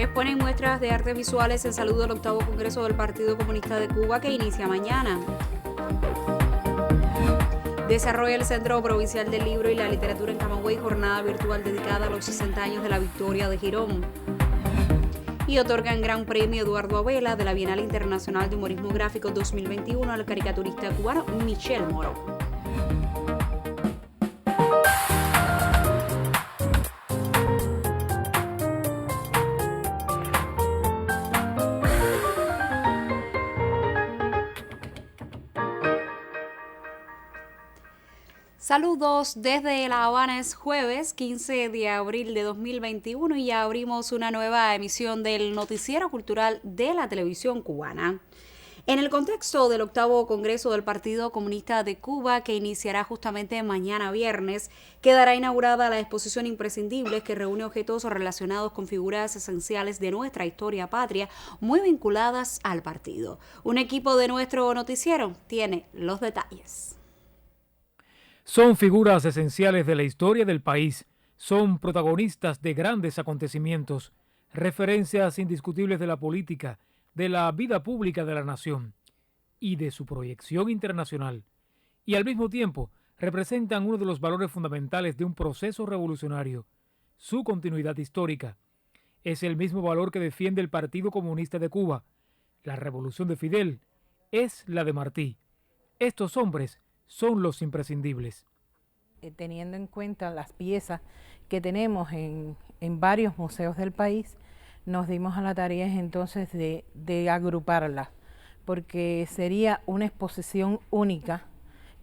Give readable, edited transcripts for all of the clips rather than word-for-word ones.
Exponen muestras de artes visuales en saludo al octavo Congreso del Partido Comunista de Cuba que inicia mañana. Desarrolla el Centro Provincial del Libro y la Literatura en Camagüey jornada virtual dedicada a los 60 años de la victoria de Girón. Y otorgan Gran Premio Eduardo Abela de la Bienal Internacional de Humorismo Gráfico 2021 al caricaturista cubano Michel Moro. Saludos desde La Habana, es jueves 15 de abril de 2021 y ya abrimos una nueva emisión del Noticiero Cultural de la Televisión Cubana. En el contexto del octavo Congreso del Partido Comunista de Cuba, que iniciará justamente mañana viernes, quedará inaugurada la exposición Imprescindibles, que reúne objetos relacionados con figuras esenciales de nuestra historia patria, muy vinculadas al partido. Un equipo de nuestro noticiero tiene los detalles. Son figuras esenciales de la historia del país, son protagonistas de grandes acontecimientos, referencias indiscutibles de la política, de la vida pública de la nación y de su proyección internacional, y al mismo tiempo representan uno de los valores fundamentales de un proceso revolucionario, su continuidad histórica. Es el mismo valor que defiende el Partido Comunista de Cuba. La revolución de Fidel es la de Martí. Estos hombres son los imprescindibles. Teniendo en cuenta las piezas que tenemos en varios museos del país, nos dimos a la tarea entonces de agruparlas, porque sería una exposición única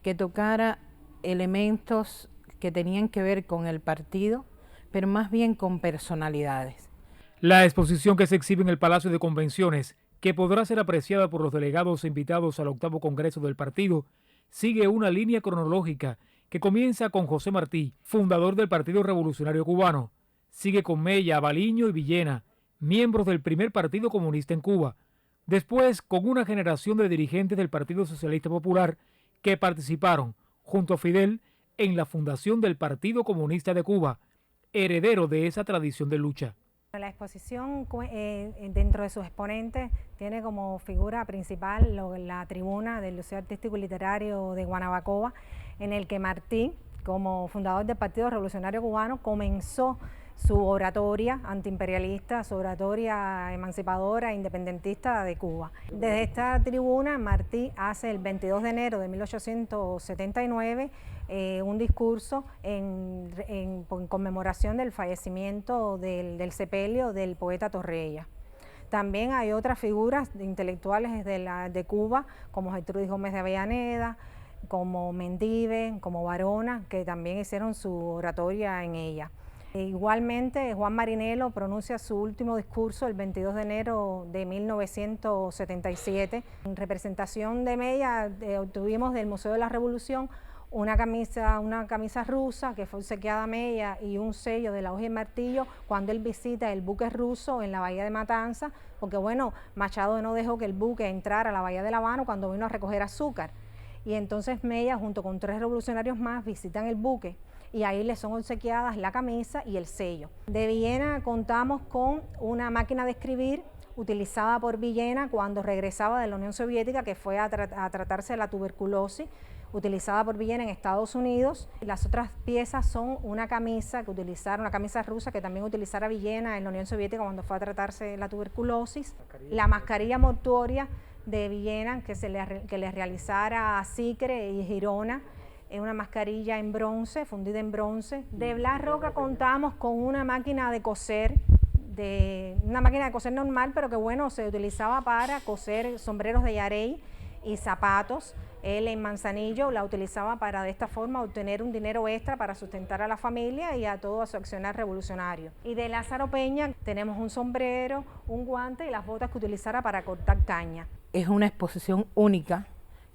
que tocara elementos que tenían que ver con el partido, pero más bien con personalidades. La exposición que se exhibe en el Palacio de Convenciones, que podrá ser apreciada por los delegados invitados al octavo Congreso del partido, sigue una línea cronológica que comienza con José Martí, fundador del Partido Revolucionario Cubano. Sigue con Mella, Baliño y Villena, miembros del primer Partido Comunista en Cuba. Después, con una generación de dirigentes del Partido Socialista Popular que participaron, junto a Fidel, en la fundación del Partido Comunista de Cuba, heredero de esa tradición de lucha. La exposición, dentro de sus exponentes, tiene como figura principal la tribuna del Liceo Artístico y Literario de Guanabacoa, en el que Martí, como fundador del Partido Revolucionario Cubano, comenzó su oratoria antiimperialista, su oratoria emancipadora e independentista de Cuba. Desde esta tribuna, Martí hace el 22 de enero de 1879 un discurso en conmemoración del fallecimiento del sepelio del poeta Torreya. También hay otras figuras intelectuales de Cuba, como Gertrudis Gómez de Avellaneda, como Mendive, como Barona, que también hicieron su oratoria en ella. Igualmente, Juan Marinelo pronuncia su último discurso el 22 de enero de 1977. En representación de Mella, obtuvimos del Museo de la Revolución una camisa rusa que fue obsequiada a Mella y un sello de la hoja y martillo cuando él visita el buque ruso en la bahía de Matanza, porque bueno, Machado no dejó que el buque entrara a la bahía de La Habana cuando vino a recoger azúcar. Y entonces Mella, junto con 3 revolucionarios más, visitan el buque y ahí les son obsequiadas la camisa y el sello. De Villena contamos con una máquina de escribir utilizada por Villena cuando regresaba de la Unión Soviética, que fue a tratarse de la tuberculosis, utilizada por Villena en Estados Unidos. Las otras piezas son una camisa que utilizaron, una camisa rusa que también utilizara Villena en la Unión Soviética cuando fue a tratarse la tuberculosis. La mascarilla mortuoria de Villena que le realizara a Sicre y Girona, una mascarilla en bronce, fundida en bronce. De Blas Roca contamos con una máquina de coser, normal, pero que bueno, se utilizaba para coser sombreros de Yarey y zapatos. Él en Manzanillo la utilizaba para de esta forma obtener un dinero extra para sustentar a la familia y a todo su accionar revolucionario. Y de Lázaro Peña tenemos un sombrero, un guante y las botas que utilizara para cortar caña. Es una exposición única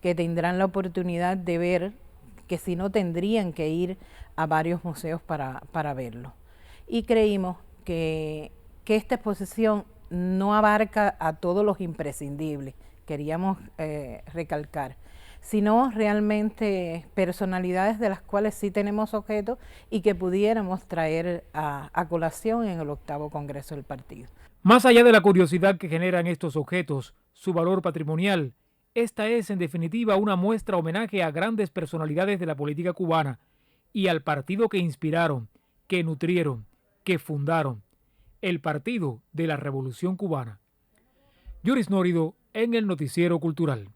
que tendrán la oportunidad de ver, que si no tendrían que ir a varios museos para verlo. Y creímos que esta exposición no abarca a todos los imprescindibles, queríamos recalcar, sino realmente personalidades de las cuales sí tenemos objetos y que pudiéramos traer a colación en el octavo Congreso del partido. Más allá de la curiosidad que generan estos objetos, su valor patrimonial, esta es en definitiva una muestra homenaje a grandes personalidades de la política cubana y al partido que inspiraron, que nutrieron, que fundaron, el Partido de la Revolución Cubana. Yuris Nórido en el Noticiero Cultural.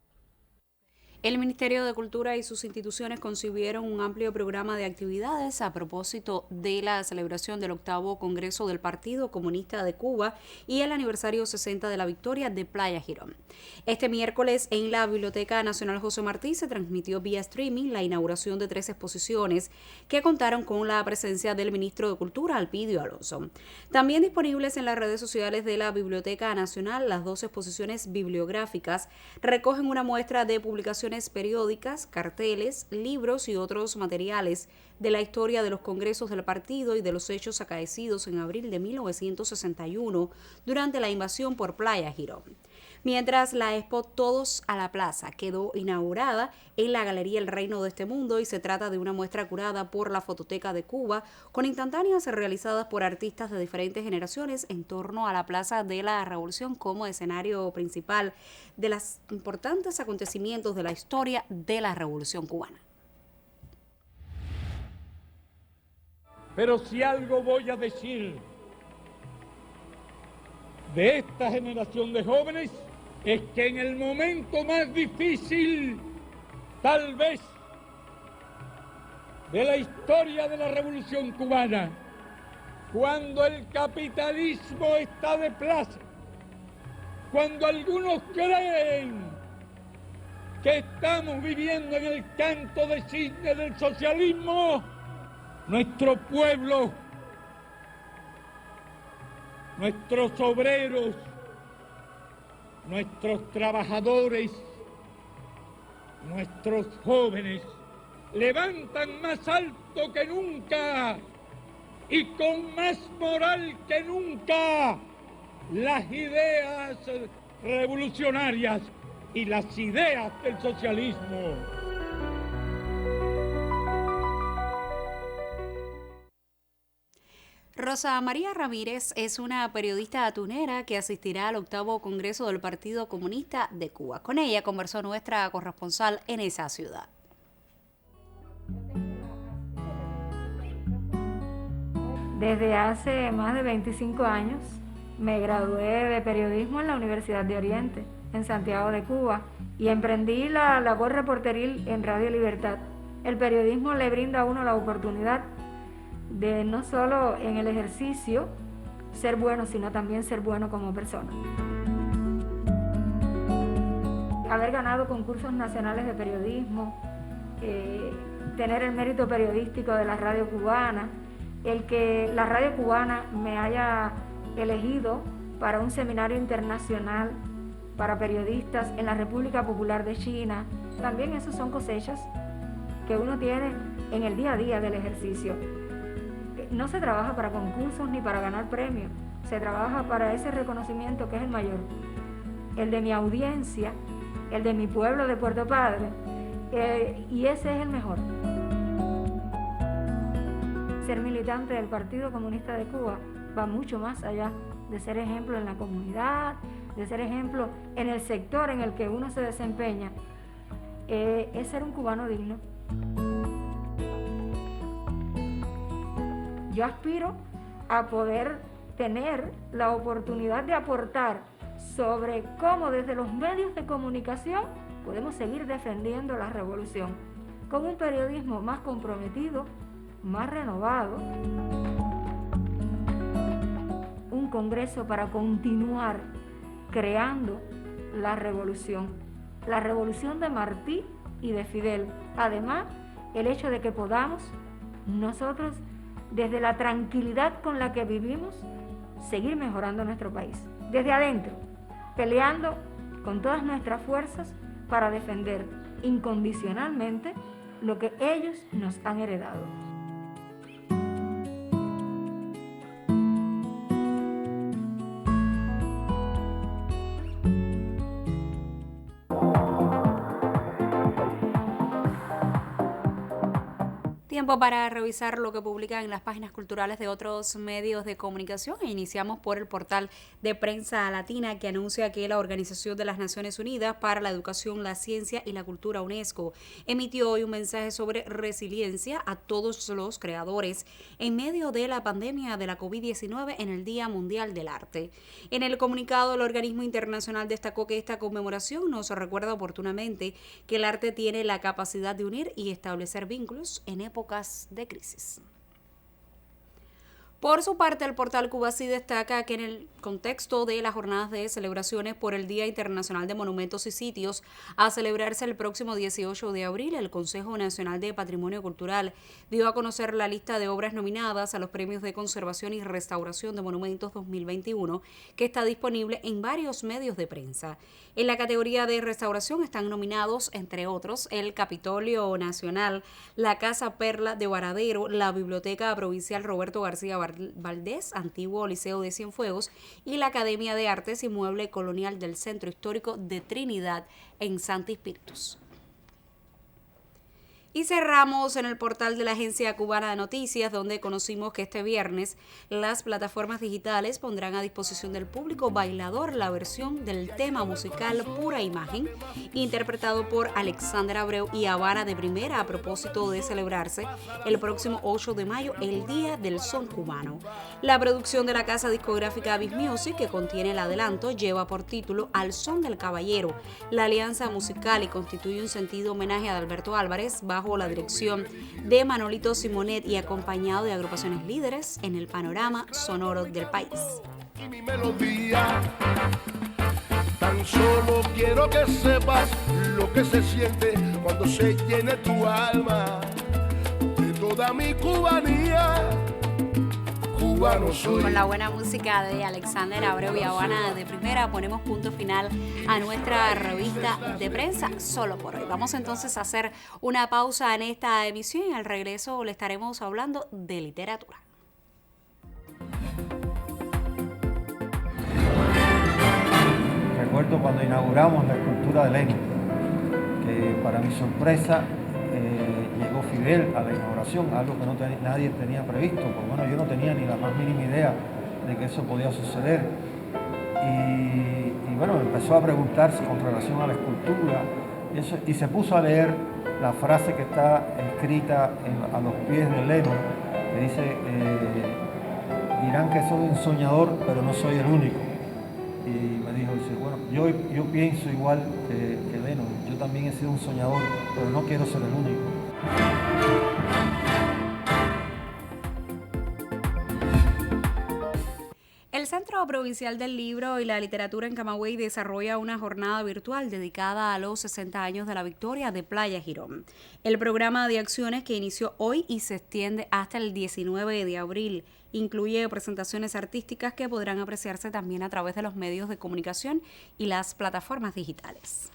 El Ministerio de Cultura y sus instituciones concibieron un amplio programa de actividades a propósito de la celebración del 8º Congreso del Partido Comunista de Cuba y el aniversario 60 de la victoria de Playa Girón. Este miércoles en la Biblioteca Nacional José Martí se transmitió vía streaming la inauguración de 3 exposiciones que contaron con la presencia del ministro de Cultura, Alpidio Alonso. También disponibles en las redes sociales de la Biblioteca Nacional, las 2 exposiciones bibliográficas recogen una muestra de publicaciones periódicas, carteles, libros y otros materiales de la historia de los congresos del partido y de los hechos acaecidos en abril de 1961 durante la invasión por Playa Girón. Mientras la expo Todos a la Plaza quedó inaugurada en la Galería El Reino de este Mundo y se trata de una muestra curada por la Fototeca de Cuba con instantáneas realizadas por artistas de diferentes generaciones en torno a la Plaza de la Revolución como escenario principal de los importantes acontecimientos de la historia de la Revolución Cubana. Pero si algo voy a decir de esta generación de jóvenes es que en el momento más difícil, tal vez, de la historia de la Revolución Cubana, cuando el capitalismo está de plaza, cuando algunos creen que estamos viviendo en el canto de cisne del socialismo, nuestro pueblo, nuestros obreros, nuestros trabajadores, nuestros jóvenes levantan más alto que nunca y con más moral que nunca las ideas revolucionarias y las ideas del socialismo. Rosa María Ramírez es una periodista atunera que asistirá al 8º Congreso del Partido Comunista de Cuba. Con ella conversó nuestra corresponsal en esa ciudad. Desde hace más de 25 años me gradué de periodismo en la Universidad de Oriente, en Santiago de Cuba, y emprendí la labor reporteril en Radio Libertad. El periodismo le brinda a uno la oportunidad de no solo en el ejercicio ser bueno, sino también ser bueno como persona. Haber ganado concursos nacionales de periodismo, tener el mérito periodístico de la radio cubana, el que la radio cubana me haya elegido para un seminario internacional para periodistas en la República Popular de China, también esas son cosechas que uno tiene en el día a día del ejercicio. No se trabaja para concursos ni para ganar premios, se trabaja para ese reconocimiento que es el mayor, el de mi audiencia, el de mi pueblo de Puerto Padre, y ese es el mejor. Ser militante del Partido Comunista de Cuba va mucho más allá de ser ejemplo en la comunidad, de ser ejemplo en el sector en el que uno se desempeña, es ser un cubano digno. Yo aspiro a poder tener la oportunidad de aportar sobre cómo desde los medios de comunicación podemos seguir defendiendo la revolución, con un periodismo más comprometido, más renovado, un congreso para continuar creando la revolución de Martí y de Fidel. Además, el hecho de que podamos nosotros, desde la tranquilidad con la que vivimos, seguir mejorando nuestro país. Desde adentro, peleando con todas nuestras fuerzas para defender incondicionalmente lo que ellos nos han heredado. Tiempo para revisar lo que publican en las páginas culturales de otros medios de comunicación e iniciamos por el portal de Prensa Latina, que anuncia que la Organización de las Naciones Unidas para la Educación, la Ciencia y la Cultura, UNESCO, emitió hoy un mensaje sobre resiliencia a todos los creadores en medio de la pandemia de la COVID-19 en el Día Mundial del Arte. En el comunicado, el organismo internacional destacó que esta conmemoración nos recuerda oportunamente que el arte tiene la capacidad de unir y establecer vínculos en épocas de crisis. Por su parte, el portal Cubasí destaca que en el contexto de las jornadas de celebraciones por el Día Internacional de Monumentos y Sitios, a celebrarse el próximo 18 de abril, el Consejo Nacional de Patrimonio Cultural dio a conocer la lista de obras nominadas a los Premios de Conservación y Restauración de Monumentos 2021, que está disponible en varios medios de prensa. En la categoría de restauración están nominados, entre otros, el Capitolio Nacional, la Casa Perla de Varadero, la Biblioteca Provincial Roberto García Valdés, antiguo Liceo de Cienfuegos, y la Academia de Artes y Mueble Colonial del Centro Histórico de Trinidad en Santi Spíritus. Y cerramos en el portal de la Agencia Cubana de Noticias, donde conocimos que este viernes las plataformas digitales pondrán a disposición del público bailador la versión del tema musical Pura Imagen, interpretado por Alexander Abreu y Habana de Primera, a propósito de celebrarse el próximo 8 de mayo, el Día del Son Cubano. La producción de la casa discográfica Abyss Music, que contiene el adelanto, lleva por título Al Son del Caballero, la alianza musical, y constituye un sentido homenaje a Alberto Álvarez, bajo la dirección de Manolito Simonet y acompañado de agrupaciones líderes en el panorama sonoro del país. Y mi melodía, tan solo quiero que sepas lo que se siente cuando se llene tu alma de toda mi cubanía. Cubano soy. Con la buena música de Alexander Abreu y Habana de Primera ponemos punto final a nuestra revista de prensa solo por hoy. Vamos entonces a hacer una pausa en esta emisión y al regreso le estaremos hablando de literatura. Recuerdo cuando inauguramos la escultura de Lenin, que para mi sorpresa llegó Fidel a la inauguración, algo que nadie tenía previsto, porque bueno, yo no tenía ni la más mínima idea de que eso podía suceder. Y bueno, empezó a preguntarse con relación a la escultura y se puso a leer la frase que está escrita a los pies de Lenin, que dice, dirán que soy un soñador, pero no soy el único. Y me dijo, dice, bueno, yo pienso igual que Lenin, yo también he sido un soñador, pero no quiero ser el único. El Centro Provincial del Libro y la Literatura en Camagüey desarrolla una jornada virtual dedicada a los 60 años de la victoria de Playa Girón. El programa de acciones, que inició hoy y se extiende hasta el 19 de abril, incluye presentaciones artísticas que podrán apreciarse también a través de los medios de comunicación y las plataformas digitales.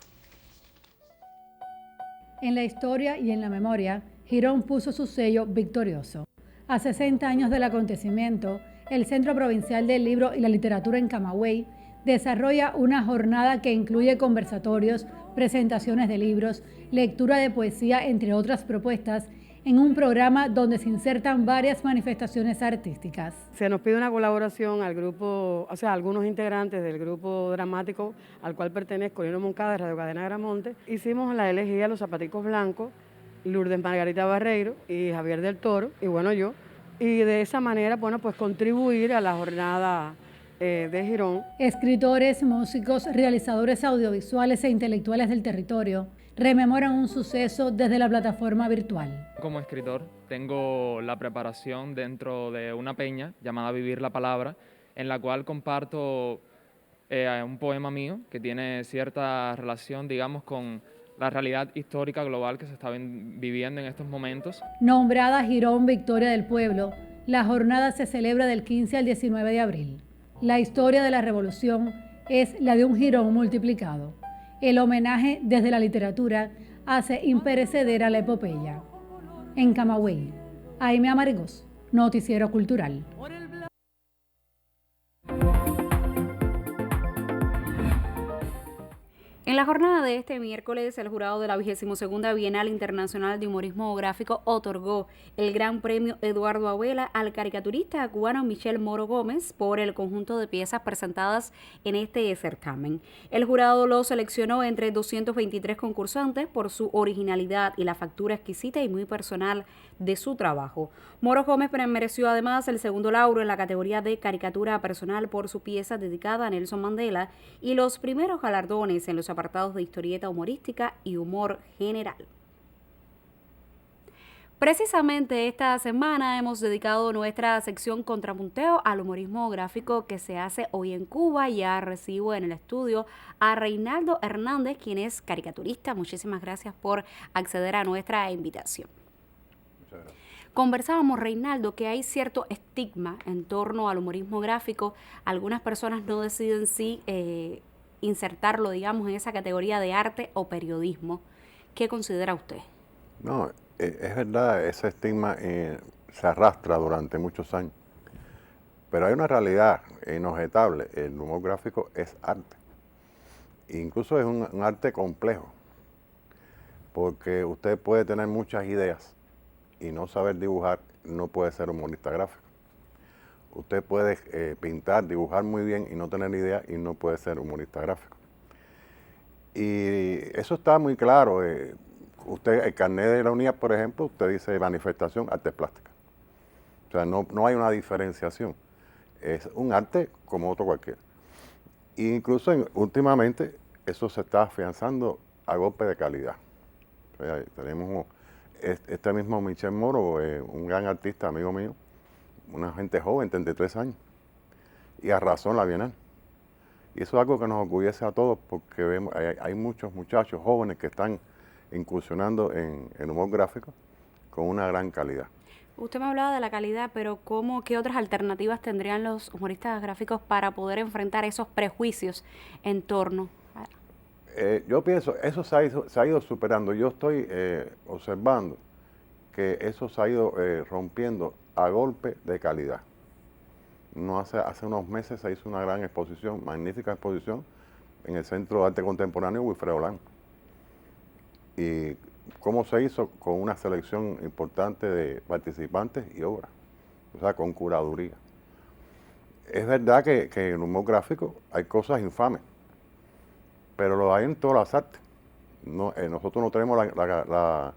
En la historia y en la memoria, Girón puso su sello victorioso. A 60 años del acontecimiento, el Centro Provincial del Libro y la Literatura en Camagüey desarrolla una jornada que incluye conversatorios, presentaciones de libros, lectura de poesía, entre otras propuestas, en un programa donde se insertan varias manifestaciones artísticas. Se nos pide una colaboración al grupo, o sea, algunos integrantes del grupo dramático al cual pertenezco, Lino Moncada, de Radio Cadena Gramonte. Hicimos la elegía Los Zapaticos Blancos, Lourdes Margarita Barreiro y Javier del Toro, y bueno, yo. Y de esa manera, bueno, pues contribuir a la jornada de Girón. Escritores, músicos, realizadores audiovisuales e intelectuales del territorio rememoran un suceso desde la plataforma virtual. Como escritor tengo la preparación dentro de una peña llamada Vivir la Palabra, en la cual comparto un poema mío que tiene cierta relación, digamos, con la realidad histórica global que se está viviendo en estos momentos. Nombrada Girón Victoria del Pueblo, la jornada se celebra del 15 al 19 de abril. La historia de la revolución es la de un Girón multiplicado. El homenaje desde la literatura hace imperecedera la epopeya. En Camagüey, Aime Amargós, Noticiero Cultural. En la jornada de este miércoles, el jurado de la 22ª Bienal Internacional de Humorismo Gráfico otorgó el Gran Premio Eduardo Abela al caricaturista cubano Michel Moro Gómez por el conjunto de piezas presentadas en este certamen. El jurado lo seleccionó entre 223 concursantes por su originalidad y la factura exquisita y muy personal de su trabajo. Moro Gómez mereció además el segundo lauro en la categoría de caricatura personal por su pieza dedicada a Nelson Mandela y los primeros galardones en los apartados de historieta humorística y humor general. Precisamente esta semana hemos dedicado nuestra sección Contrapunteo al humorismo gráfico que se hace hoy en Cuba. Ya recibo en el estudio a Reinaldo Hernández, quien es caricaturista. Muchísimas gracias por acceder a nuestra invitación. Muchas gracias. Conversábamos, Reinaldo, que hay cierto estigma en torno al humorismo gráfico. Algunas personas no deciden si insertarlo, digamos, en esa categoría de arte o periodismo. ¿Qué considera usted? No, es verdad, ese estigma se arrastra durante muchos años. Pero hay una realidad inobjetable. El humor gráfico es arte. Incluso es un arte complejo. Porque usted puede tener muchas ideas y no saber dibujar, no puede ser humorista gráfico. Usted puede pintar, dibujar muy bien y no tener idea y no puede ser humorista gráfico. Y eso está muy claro. Usted, el carnet de la UNIA, por ejemplo, usted dice manifestación, artes plásticas. O sea, no hay una diferenciación. Es un arte como otro cualquiera. E incluso últimamente eso se está afianzando a golpe de calidad. O sea, tenemos este mismo Michel Moro, un gran artista, amigo mío, una gente joven, 33 años, y arrasó en la Bienal. Y eso es algo que nos orgullece a todos porque vemos, hay muchos muchachos jóvenes que están incursionando en el humor gráfico con una gran calidad. Usted me hablaba de la calidad, pero ¿qué otras alternativas tendrían los humoristas gráficos para poder enfrentar esos prejuicios en torno a... Yo pienso, eso se ha ido superando. Yo estoy observando que eso se ha ido rompiendo a golpe de calidad. No hace unos meses se hizo una gran exposición, magnífica exposición, en el Centro de Arte Contemporáneo Wilfredo Blanco. Y cómo se hizo con una selección importante de participantes y obras, o sea, con curaduría. Es verdad que en el humor gráfico hay cosas infames, pero lo hay en todas las artes. Nosotros no tenemos la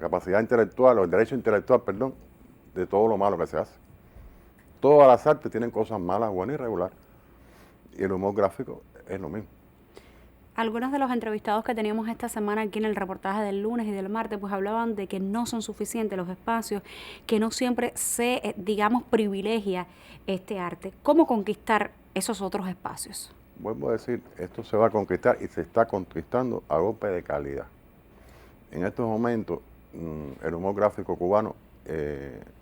capacidad intelectual, o el derecho intelectual, perdón, de todo lo malo que se hace. Todas las artes tienen cosas malas, buenas y regulares. Y el humor gráfico es lo mismo. Algunos de los entrevistados que teníamos esta semana aquí en el reportaje del lunes y del martes, pues hablaban de que no son suficientes los espacios, que no siempre se, digamos, privilegia este arte. ¿Cómo conquistar esos otros espacios? Vuelvo a decir, esto se va a conquistar y se está conquistando a golpe de calidad. En estos momentos, el humor gráfico cubano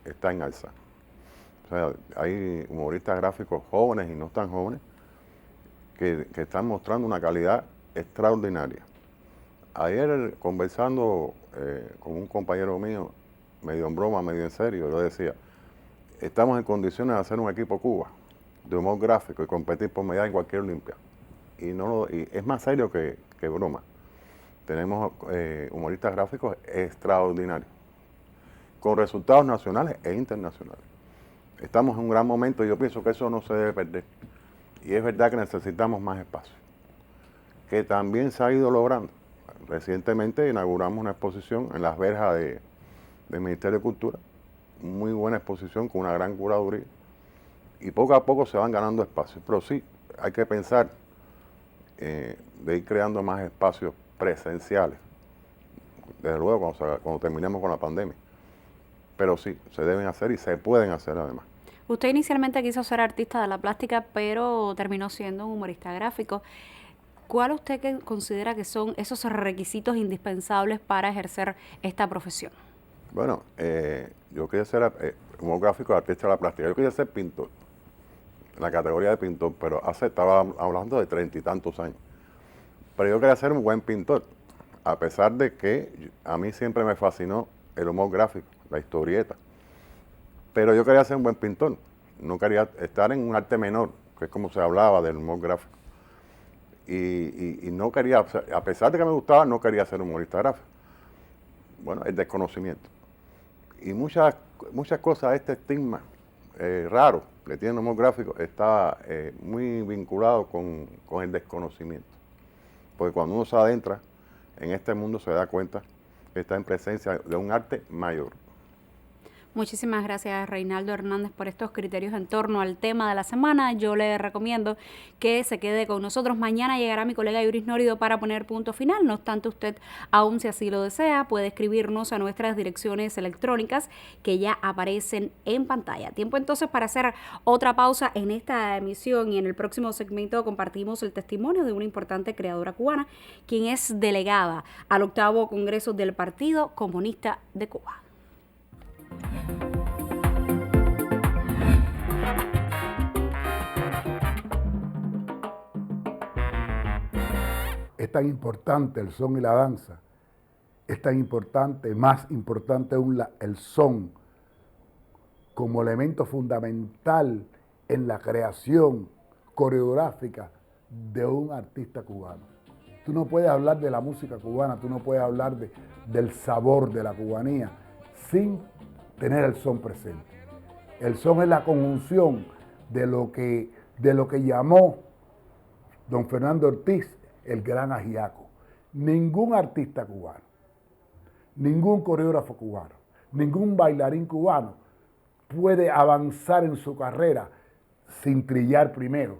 está en alza. O sea, hay humoristas gráficos jóvenes y no tan jóvenes que están mostrando una calidad extraordinaria. Ayer, conversando con un compañero mío, medio en broma, medio en serio, yo decía, estamos en condiciones de hacer un equipo Cuba de humor gráfico y competir por medalla en cualquier Olimpia. Y es más serio que broma. Tenemos humoristas gráficos extraordinarios, con resultados nacionales e internacionales. Estamos en un gran momento y yo pienso que eso no se debe perder. Y es verdad que necesitamos más espacio, que también se ha ido logrando. Recientemente inauguramos una exposición en las verjas del Ministerio de Cultura, muy buena exposición con una gran curaduría, y poco a poco se van ganando espacios. Pero sí, hay que pensar de ir creando más espacios presenciales, desde luego cuando terminemos con la pandemia. Pero sí, se deben hacer y se pueden hacer además. Usted inicialmente quiso ser artista de la plástica, pero terminó siendo un humorista gráfico. ¿Cuál usted considera que son esos requisitos indispensables para ejercer esta profesión? Bueno, yo quería ser humor gráfico, artista de la plástica. Yo quería ser pintor, en la categoría de pintor, pero estaba hablando de 30 y tantos años. Pero yo quería ser un buen pintor, a pesar de que a mí siempre me fascinó el humor gráfico, la historieta. Pero yo quería ser un buen pintor, no quería estar en un arte menor, que es como se hablaba del humor gráfico. y no quería, o sea, a pesar de que me gustaba, no quería ser humorista gráfico. Bueno, el desconocimiento. Y muchas cosas, este estigma raro que tiene el humor gráfico está muy vinculado con el desconocimiento. Porque cuando uno se adentra en este mundo se da cuenta que está en presencia de un arte mayor. Muchísimas gracias, Reinaldo Hernández, por estos criterios en torno al tema de la semana. Yo le recomiendo que se quede con nosotros. Mañana llegará mi colega Yuris Nórido para poner punto final. No obstante, usted, aún si así lo desea, puede escribirnos a nuestras direcciones electrónicas que ya aparecen en pantalla. Tiempo entonces para hacer otra pausa en esta emisión, y en el próximo segmento compartimos el testimonio de una importante creadora cubana, quien es delegada al 8º Congreso del Partido Comunista de Cuba. Es tan importante el son y la danza, es tan importante, más importante aún el son como elemento fundamental en la creación coreográfica de un artista cubano. Tú no puedes hablar de la música cubana, tú no puedes hablar del sabor de la cubanía sin tener el son presente. El son es la conjunción de lo que llamó don Fernando Ortiz el gran ajiaco. Ningún artista cubano, ningún coreógrafo cubano, ningún bailarín cubano puede avanzar en su carrera sin trillar primero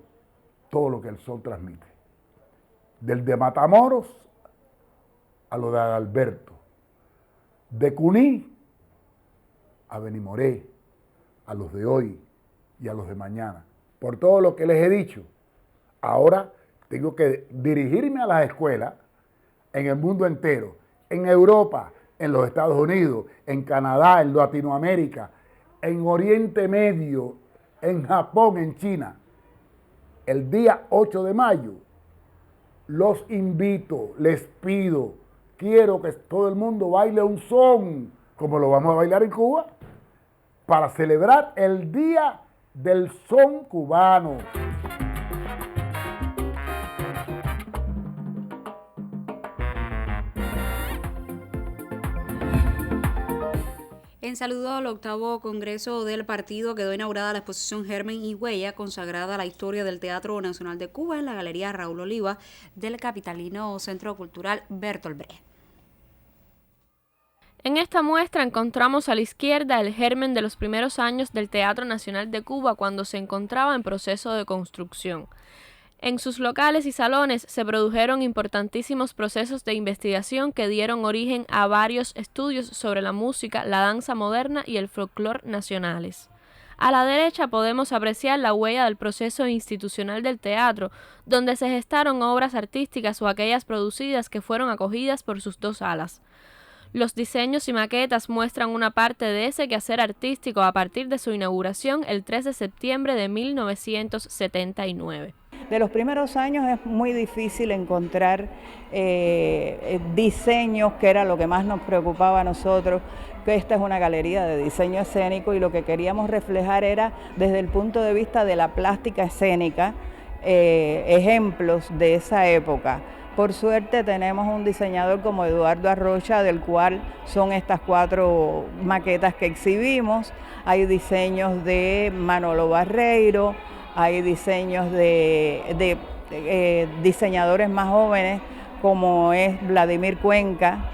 todo lo que el son transmite. Del de Matamoros a lo de Adalberto, de Cuní a Benimoré, a los de hoy y a los de mañana. Por todo lo que les he dicho, ahora tengo que dirigirme a las escuelas en el mundo entero, en Europa, en los Estados Unidos, en Canadá, en Latinoamérica, en Oriente Medio, en Japón, en China. El día 8 de mayo, los invito, les pido, quiero que todo el mundo baile un son, como lo vamos a bailar en Cuba, para celebrar el Día del Son Cubano. En saludo al 8º Congreso del Partido quedó inaugurada la exposición Germen y Huella, consagrada a la historia del Teatro Nacional de Cuba en la Galería Raúl Oliva del capitalino Centro Cultural Bertolt Brecht. En esta muestra encontramos a la izquierda el germen de los primeros años del Teatro Nacional de Cuba cuando se encontraba en proceso de construcción. En sus locales y salones se produjeron importantísimos procesos de investigación que dieron origen a varios estudios sobre la música, la danza moderna y el folclore nacionales. A la derecha podemos apreciar la huella del proceso institucional del teatro, donde se gestaron obras artísticas o aquellas producidas que fueron acogidas por sus dos alas. Los diseños y maquetas muestran una parte de ese quehacer artístico a partir de su inauguración el 3 de septiembre de 1979. De los primeros años es muy difícil encontrar diseños, que era lo que más nos preocupaba a nosotros, que esta es una galería de diseño escénico y lo que queríamos reflejar era desde el punto de vista de la plástica escénica, ejemplos de esa época. Por suerte tenemos un diseñador como Eduardo Arrocha, del cual son estas 4 maquetas que exhibimos. Hay diseños de Manolo Barreiro, hay diseños de diseñadores más jóvenes como es Vladimir Cuenca,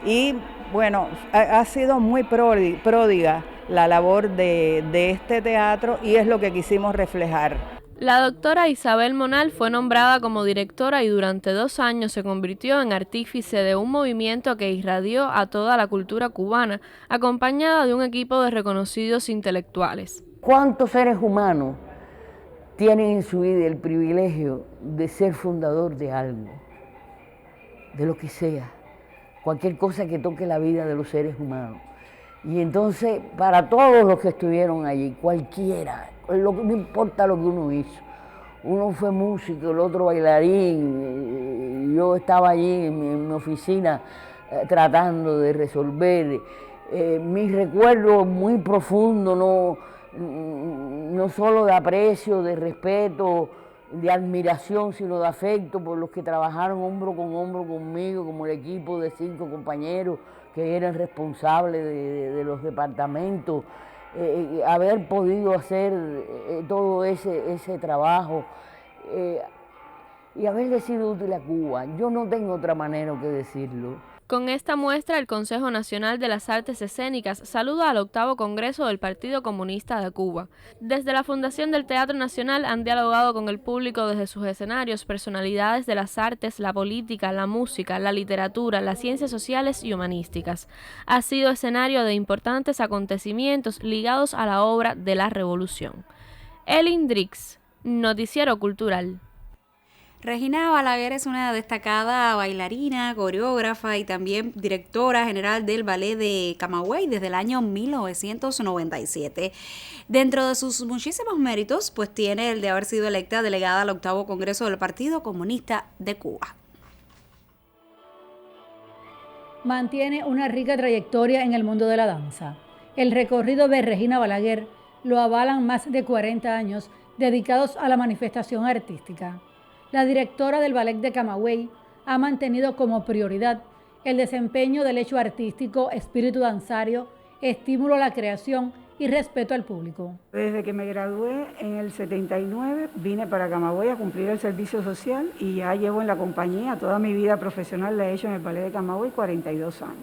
y bueno, ha sido muy pródiga la labor de este teatro y es lo que quisimos reflejar. La doctora Isabel Monal fue nombrada como directora y durante 2 años se convirtió en artífice de un movimiento que irradió a toda la cultura cubana, acompañada de un equipo de reconocidos intelectuales. ¿Cuántos seres humanos tienen en su vida el privilegio de ser fundador de algo, de lo que sea, cualquier cosa que toque la vida de los seres humanos? Y entonces, para todos los que estuvieron allí, cualquiera, no importa lo que uno hizo, uno fue músico, el otro bailarín, yo estaba allí en mi oficina tratando de resolver, mis recuerdos muy profundos, no solo de aprecio, de respeto, de admiración, sino de afecto por los que trabajaron hombro con hombro conmigo, como el equipo de 5 compañeros que eran responsables de los departamentos, haber podido hacer todo ese trabajo y haberle sido útil a Cuba. Yo no tengo otra manera que decirlo. Con esta muestra, el Consejo Nacional de las Artes Escénicas saluda al 8º Congreso del Partido Comunista de Cuba. Desde la Fundación del Teatro Nacional han dialogado con el público desde sus escenarios personalidades de las artes, la política, la música, la literatura, las ciencias sociales y humanísticas. Ha sido escenario de importantes acontecimientos ligados a la obra de la Revolución. Elin Drix, Noticiero Cultural. Regina Balaguer es una destacada bailarina, coreógrafa y también directora general del Ballet de Camagüey desde el año 1997. Dentro de sus muchísimos méritos, pues tiene el de haber sido electa delegada al 8º Congreso del Partido Comunista de Cuba. Mantiene una rica trayectoria en el mundo de la danza. El recorrido de Regina Balaguer lo avalan más de 40 años dedicados a la manifestación artística. La directora del Ballet de Camagüey ha mantenido como prioridad el desempeño del hecho artístico, espíritu danzario, estímulo a la creación y respeto al público. Desde que me gradué en el 79 vine para Camagüey a cumplir el servicio social y ya llevo en la compañía toda mi vida profesional, la he hecho en el Ballet de Camagüey 42 años.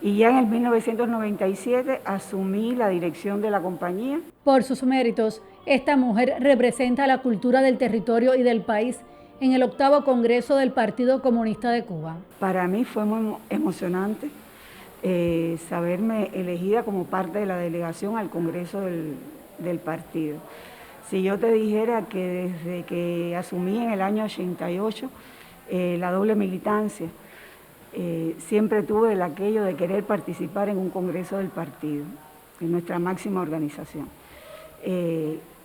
Y ya en el 1997 asumí la dirección de la compañía. Por sus méritos, esta mujer representa la cultura del territorio y del país en el 8º Congreso del Partido Comunista de Cuba. Para mí fue muy emocionante saberme elegida como parte de la delegación al Congreso del partido. Si yo te dijera que desde que asumí en el año 88 la doble militancia, siempre tuve aquello de querer participar en un congreso del partido, en nuestra máxima organización.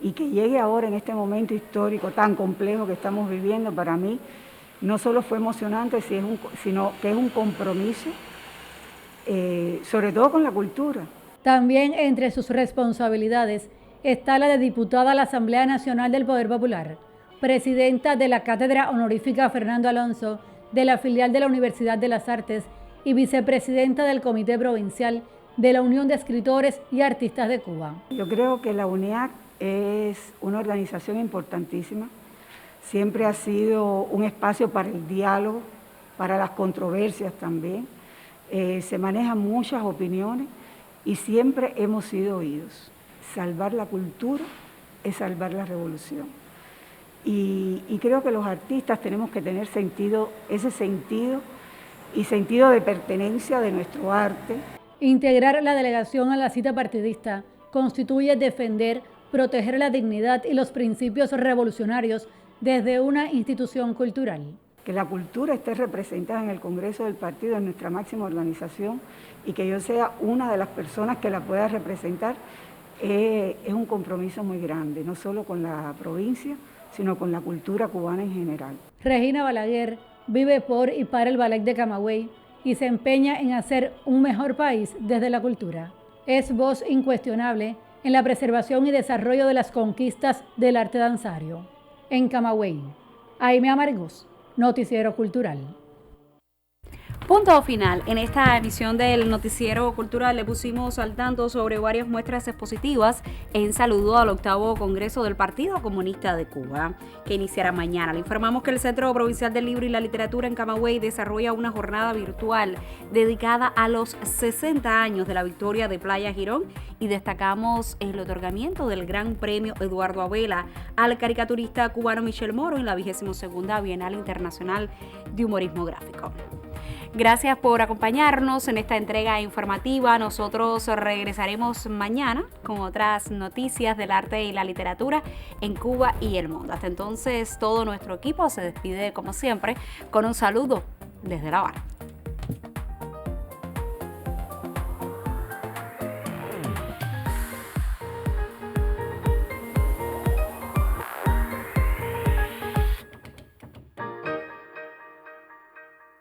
Y que llegue ahora en este momento histórico tan complejo que estamos viviendo, para mí no solo fue emocionante, sino que es un compromiso, sobre todo con la cultura. También entre sus responsabilidades está la de diputada a la Asamblea Nacional del Poder Popular, presidenta de la Cátedra Honorífica Fernando Alonso, de la filial de la Universidad de las Artes y vicepresidenta del Comité Provincial de la Unión de Escritores y Artistas de Cuba. Yo creo que la UNIAC es una organización importantísima. Siempre ha sido un espacio para el diálogo, para las controversias también. Se manejan muchas opiniones y siempre hemos sido oídos. Salvar la cultura es salvar la revolución. Y creo que los artistas tenemos que tener ese sentido de pertenencia de nuestro arte. Integrar la delegación a la cita partidista constituye defender, proteger la dignidad y los principios revolucionarios desde una institución cultural. Que la cultura esté representada en el Congreso del Partido, en nuestra máxima organización, y que yo sea una de las personas que la pueda representar, es un compromiso muy grande, no solo con la provincia, sino con la cultura cubana en general. Regina Balaguer vive por y para el Ballet de Camagüey y se empeña en hacer un mejor país desde la cultura. Es voz incuestionable en la preservación y desarrollo de las conquistas del arte danzario. En Camagüey, Aime Amargós, Noticiero Cultural. Punto final. En esta emisión del Noticiero Cultural le pusimos al tanto sobre varias muestras expositivas en saludo al 8º Congreso del Partido Comunista de Cuba, que iniciará mañana. Le informamos que el Centro Provincial del Libro y la Literatura en Camagüey desarrolla una jornada virtual dedicada a los 60 años de la victoria de Playa Girón y destacamos el otorgamiento del Gran Premio Eduardo Abela al caricaturista cubano Michel Moro en la 22ª Bienal Internacional de Humorismo Gráfico. Gracias por acompañarnos en esta entrega informativa. Nosotros regresaremos mañana con otras noticias del arte y la literatura en Cuba y el mundo. Hasta entonces, todo nuestro equipo se despide, como siempre, con un saludo desde La Habana.